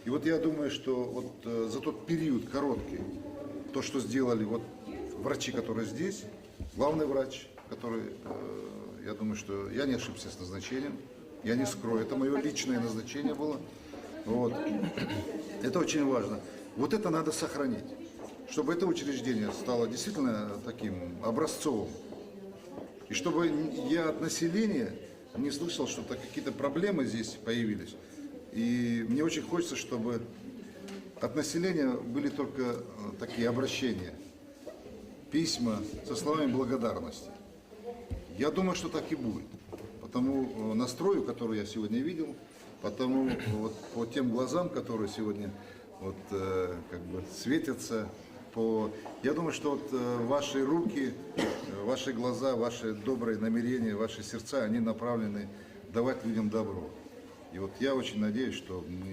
И вот я думаю, что вот за тот период короткий, то, что сделали вот врачи, которые здесь, главный врач, который, я думаю, что я не ошибся с назначением, я не скрою, это мое личное назначение было. Вот. Это очень важно. Вот это надо сохранить, чтобы это учреждение стало действительно таким образцовым. И чтобы я от населения не слышал, что какие-то проблемы здесь появились. И мне очень хочется, чтобы от населения были только такие обращения, письма со словами благодарности. Я думаю, что так и будет. По тому настрою, который я сегодня видел, потому вот по тем глазам, которые сегодня вот, как бы светятся, я думаю, что вот ваши руки, ваши глаза, ваши добрые намерения, ваши сердца, они направлены давать людям добро. И вот я очень надеюсь, что мы